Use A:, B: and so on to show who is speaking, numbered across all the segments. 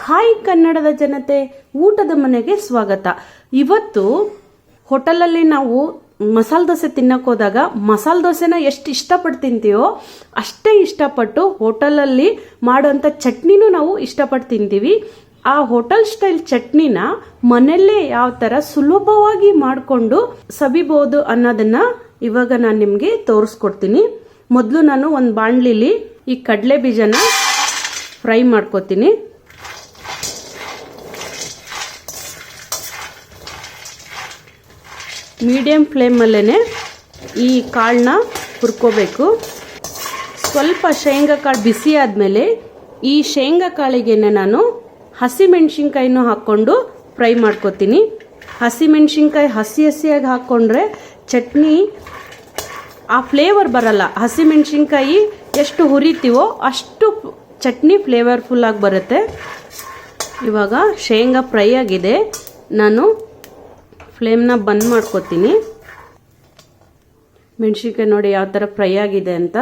A: Hi ಕನ್ನಡದ ಜನತೆ, ಊಟದ ಮನೆಗೆ ಸ್ವಾಗತ. ಇವತ್ತು ಹೋಟೆಲಲ್ಲಿ ನಾವು ಮಸಾಲೆ ದೋಸೆ ತಿನ್ನಕ್ಕೆ ಹೋದಾಗ ಮಸಾಲೆ ದೋಸೆನ ಎಷ್ಟು ಇಷ್ಟಪಟ್ಟು ತಿಂತೀವೋ ಅಷ್ಟೇ ಇಷ್ಟಪಟ್ಟು ಹೋಟೆಲಲ್ಲಿ ಮಾಡೋಂಥ ಚಟ್ನಿನೂ ನಾವು ಇಷ್ಟಪಟ್ಟು ತಿಂತೀವಿ. ಆ ಹೋಟೆಲ್ ಸ್ಟೈಲ್ ಚಟ್ನಿನ ಮನೆಯಲ್ಲೇ ಯಾವ ಥರ ಸುಲಭವಾಗಿ ಮಾಡಿಕೊಂಡು ಸವಿಬಹುದು ಅನ್ನೋದನ್ನ ಇವಾಗ ನಾನು ನಿಮಗೆ ತೋರಿಸ್ಕೊಡ್ತೀನಿ. ಮೊದಲು ನಾನು ಒಂದು ಬಾಣಲಿಲಿ ಈ ಕಡಲೆ ಬೀಜನ ಫ್ರೈ ಮಾಡ್ಕೋತೀನಿ. ಮೀಡಿಯಂ ಫ್ಲೇಮಲ್ಲೇ ಈ ಕಾಳನ್ನ ಹುರ್ಕೋಬೇಕು. ಸ್ವಲ್ಪ ಶೇಂಗಾ ಕಾಳು ಬಿಸಿ ಆದಮೇಲೆ ಈ ಶೇಂಗಾ ಕಾಳಿಗೆ ನಾನು ಹಸಿಮೆಣ್ಸಿನ್ಕಾಯಿನೂ ಹಾಕ್ಕೊಂಡು ಫ್ರೈ ಮಾಡ್ಕೋತೀನಿ. ಹಸಿಮೆಣ್ಸಿನ್ಕಾಯಿ ಹಸಿಯಾಗಿ ಹಾಕ್ಕೊಂಡ್ರೆ ಚಟ್ನಿ ಆ ಫ್ಲೇವರ್ ಬರಲ್ಲ. ಹಸಿಮೆಣ್ಸಿನ್ಕಾಯಿ ಎಷ್ಟು ಹುರಿತೀವೋ ಅಷ್ಟು ಚಟ್ನಿ ಫ್ಲೇವರ್ಫುಲ್ಲಾಗಿ ಬರುತ್ತೆ. ಇವಾಗ ಶೇಂಗಾ ಫ್ರೈ ಆಗಿದೆ, ನಾನು ಫ್ಲೇಮ್ನ ಬಂದ್ ಮಾಡ್ಕೋತೀನಿ. ಮೆಣಸಿನ್ಕಾಯಿ ನೋಡಿ ಯಾವ ಥರ ಫ್ರೈ ಆಗಿದೆ ಅಂತ.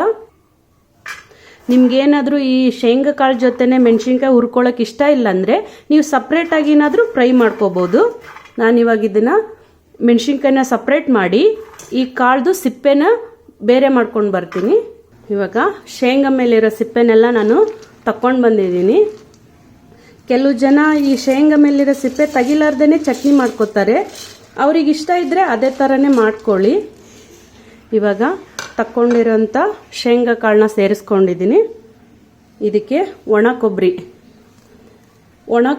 A: ನಿಮ್ಗೇನಾದರೂ ಈ ಶೇಂಗಾ ಕಾಳು ಜೊತೆನೆ ಮೆಣಸಿನ್ಕಾಯಿ ಹುರ್ಕೊಳ್ಳೋಕೆ ಇಷ್ಟ ಇಲ್ಲ ಅಂದರೆ ನೀವು ಸಪ್ರೇಟಾಗಿ ಏನಾದರೂ ಫ್ರೈ ಮಾಡ್ಕೋಬೋದು. ನಾನಿವಾಗ ಇದನ್ನು ಮೆಣಸಿನ್ಕಾಯಿನ ಸಪ್ರೇಟ್ ಮಾಡಿ ಈ ಕಾಳ್ದು ಸಿಪ್ಪೆನ ಬೇರೆ ಮಾಡ್ಕೊಂಡು ಬರ್ತೀನಿ. ಇವಾಗ ಶೇಂಗಾ ಮೇಲಿರೋ ಸಿಪ್ಪೆನೆಲ್ಲ ನಾನು ತಕ್ಕೊಂಡು ಬಂದಿದ್ದೀನಿ. ಕೆಲವು ಜನ ಈ ಶೇಂಗಾ ಮೇಲಿರೋ ಸಿಪ್ಪೆ ತೆಗಿಲಾರ್ದೇ ಚಟ್ನಿ ಮಾಡ್ಕೋತಾರೆ. ಅವ್ರಿಗೆ ಇಷ್ಟ ಇದ್ದರೆ ಅದೇ ಥರನೇ ಮಾಡ್ಕೊಳ್ಳಿ. ಇವಾಗ ತಕ್ಕೊಂಡಿರೋಂಥ ಶೇಂಗಾ ಕಾಳನ್ನ ಸೇರಿಸ್ಕೊಂಡಿದ್ದೀನಿ. ಇದಕ್ಕೆ ಒಣ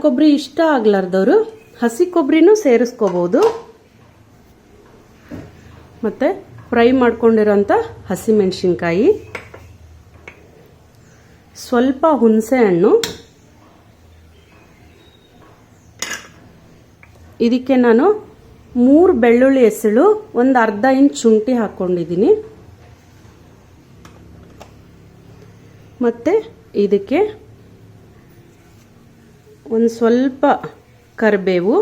A: ಕೊಬ್ಬರಿ ಇಷ್ಟ ಆಗ್ಲಾರ್ದವರು ಹಸಿ ಕೊಬ್ಬರಿನೂ ಸೇರಿಸ್ಕೋಬೋದು. ಮತ್ತು ಫ್ರೈ ಮಾಡ್ಕೊಂಡಿರೋಂಥ ಹಸಿಮೆಣಸಿನ್ಕಾಯಿ, ಸ್ವಲ್ಪ ಹುಣಸೆ ಹಣ್ಣು, ಇದಕ್ಕೆ ನಾನು 3 ಬೆಳ್ಳುಳ್ಳಿ ಹೆಸಳು, ಒಂದು ಅರ್ಧ ಇಂಚ್ ಶುಂಠಿ ಹಾಕ್ಕೊಂಡಿದ್ದೀನಿ. ಮತ್ತು ಇದಕ್ಕೆ ಒಂದು ಸ್ವಲ್ಪ ಕರಿಬೇವು,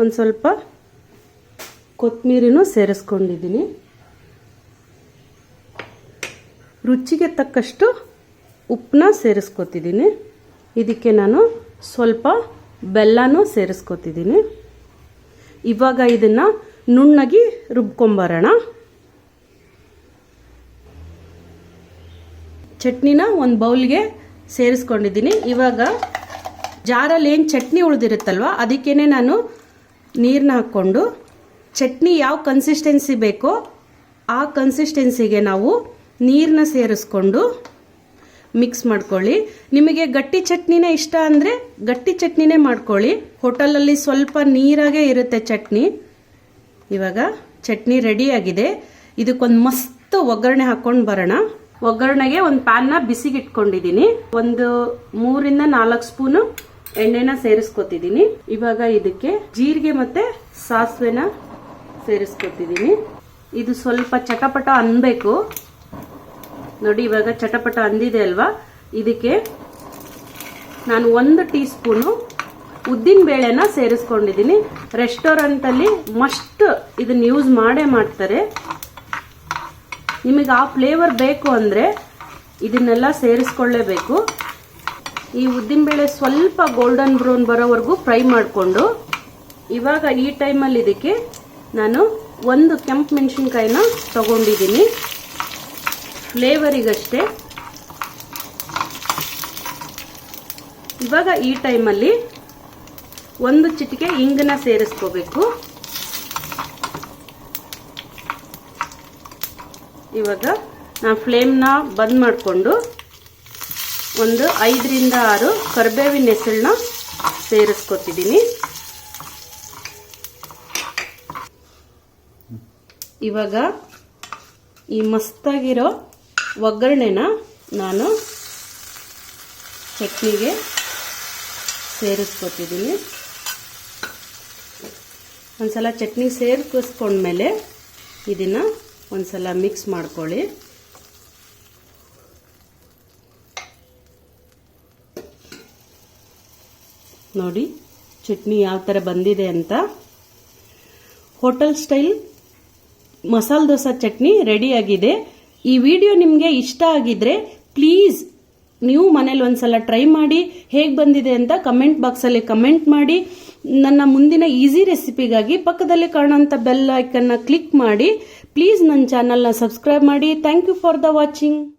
A: ಒಂದು ಸ್ವಲ್ಪ ಕೊತ್ತಂಬರಿನೂ ಸೇರಿಸ್ಕೊಂಡಿದ್ದೀನಿ. ರುಚಿಗೆ ತಕ್ಕಷ್ಟು ಉಪ್ಪನ್ನ ಸೇರಿಸ್ಕೊತಿದ್ದೀನಿ. ಇದಕ್ಕೆ ನಾನು ಸ್ವಲ್ಪ ಬೆಲ್ಲನೂ ಸೇರಿಸ್ಕೊತಿದ್ದೀನಿ. ಇವಾಗ ಇದನ್ನು ನುಣ್ಣಗೆ ರುಬ್ಕೊಂಬರೋಣ. ಚಟ್ನಿನ ಒಂದು ಬೌಲ್ಗೆ ಸೇರಿಸ್ಕೊಂಡಿದ್ದೀನಿ. ಇವಾಗ ಜಾರಲ್ಲಿ ಏನು ಚಟ್ನಿ ಉಳಿದಿರುತ್ತಲ್ವ ಅದಕ್ಕೇನೆ ನಾನು ನೀರನ್ನ ಹಾಕ್ಕೊಂಡು ಚಟ್ನಿ ಯಾವ ಕನ್ಸಿಸ್ಟೆನ್ಸಿ ಬೇಕೋ ಆ ಕನ್ಸಿಸ್ಟೆನ್ಸಿಗೆ ನಾವು ನೀರನ್ನ ಸೇರಿಸ್ಕೊಂಡು ಮಿಕ್ಸ್ ಮಾಡ್ಕೊಳ್ಳಿ. ನಿಮಗೆ ಗಟ್ಟಿ ಚಟ್ನಿನೇ ಇಷ್ಟ ಅಂದರೆ ಗಟ್ಟಿ ಚಟ್ನಿನೇ ಮಾಡ್ಕೊಳ್ಳಿ. ಹೋಟೆಲಲ್ಲಿ ಸ್ವಲ್ಪ ನೀರಾಗೇ ಇರುತ್ತೆ ಚಟ್ನಿ. ಇವಾಗ ಚಟ್ನಿ ರೆಡಿಯಾಗಿದೆ. ಇದಕ್ಕೊಂದು ಮಸ್ತ್ ಒಗ್ಗರಣೆ ಹಾಕ್ಕೊಂಡು ಬರೋಣ. ಒಗ್ಗರಣೆಗೆ ಒಂದು ಪ್ಯಾನ್ನ ಬಿಸಿಗೆ ಇಟ್ಕೊಂಡಿದ್ದೀನಿ. ಒಂದು 3 ರಿಂದ 4 ಸ್ಪೂನು ಎಣ್ಣೆನ ಸೇರಿಸ್ಕೊತಿದ್ದೀನಿ. ಇವಾಗ ಇದಕ್ಕೆ ಜೀರಿಗೆ ಮತ್ತೆ ಸಾಸಿವೆನ ಸೇರಿಸ್ಕೊತಿದ್ದೀನಿ. ಇದು ಸ್ವಲ್ಪ ಚಟಪಟ ಅನ್ಬೇಕು ನೋಡಿ. ಇವಾಗ ಚಟಪಟ ಅಂದಿದೆ ಅಲ್ವಾ, ಇದಕ್ಕೆ ನಾನು 1 ಟೀ ಸ್ಪೂನು ಉದ್ದಿನ ಬೇಳೆನ ಸೇರಿಸ್ಕೊಂಡಿದ್ದೀನಿ. ರೆಸ್ಟೋರೆಂಟಲ್ಲಿ ಮಸ್ಟ್ ಇದನ್ನ ಯೂಸ್ ಮಾಡೇ ಮಾಡ್ತಾರೆ. ನಿಮಗೆ ಆ ಫ್ಲೇವರ್ ಬೇಕು ಅಂದರೆ ಇದನ್ನೆಲ್ಲ ಸೇರಿಸ್ಕೊಳ್ಳೇಬೇಕು. ಈ ಉದ್ದಿನಬೇಳೆ ಸ್ವಲ್ಪ ಗೋಲ್ಡನ್ ಬ್ರೌನ್ ಬರೋವರೆಗೂ ಫ್ರೈ ಮಾಡಿಕೊಂಡು ಇವಾಗ ಈ ಟೈಮಲ್ಲಿ ಇದಕ್ಕೆ ನಾನು 1 ಕೆಂಪು ಮೆಣಸಿನ್ಕಾಯಿನ ತಗೊಂಡಿದ್ದೀನಿ ಫ್ಲೇವರಿಗಷ್ಟೇ. ಇವಾಗ ಈ ಟೈಮಲ್ಲಿ 1 ಚಿಟಿಕೆ ಇಂಗನ್ನ ಸೇರಿಸ್ಕೋಬೇಕು. ಇವಾಗ ನಾನು ಫ್ಲೇಮ್ನ ಬಂದ್ ಮಾಡಿಕೊಂಡು ಒಂದು 5 ರಿಂದ 6 ಕರಿಬೇವಿನ ಹೆಸಳನ್ನ ಸೇರಿಸ್ಕೊತಿದ್ದೀನಿ. ಇವಾಗ ಈ ಮಸ್ತಾಗಿರೋ ಒಗ್ಗರಣೆನ ನಾನು ಚಟ್ನಿಗೆ ಸೇರಿಸ್ಕೊತಿದ್ದೀನಿ. ಒಂದ್ಸಲ ಚಟ್ನಿ ಸೇರಿಸ್ಕೊಂಡ್ಮೇಲೆ ಇದನ್ನು ಒಂದ್ಸಲ ಮಿಕ್ಸ್ ಮಾಡ್ಕೊಳ್ಳಿ. ನೋಡಿ ಚಟ್ನಿ ಯಾವ ಥರ ಬಂದಿದೆ ಅಂತ. ಹೋಟೆಲ್ ಸ್ಟೈಲ್ ಮಸಾಲೆ ದೋಸೆ ಚಟ್ನಿ ರೆಡಿಯಾಗಿದೆ. ಈ ವಿಡಿಯೋ ನಿಮಗೆ ಇಷ್ಟ ಆಗಿದ್ರೆ ಪ್ಲೀಸ್ ನೀವು ಮನೇಲಿ ಒಂದ್ಸಲ ಟ್ರೈ ಮಾಡಿ ಹೇಗೆ ಬಂದಿದೆ ಅಂತ ಕಮೆಂಟ್ ಬಾಕ್ಸಲ್ಲಿ ಕಮೆಂಟ್ ಮಾಡಿ. ನನ್ನ ಮುಂದಿನ ಈಸಿ ರೆಸಿಪಿಗಾಗಿ ಪಕ್ಕದಲ್ಲಿ ಕಾಣುವಂಥ ಬೆಲ್ ಐಕನ್ನ ಕ್ಲಿಕ್ ಮಾಡಿ. ಪ್ಲೀಸ್ ನನ್ನ ಚಾನಲ್ನ ಸಬ್ಸ್ಕ್ರೈಬ್ ಮಾಡಿ. Thank you for the watching.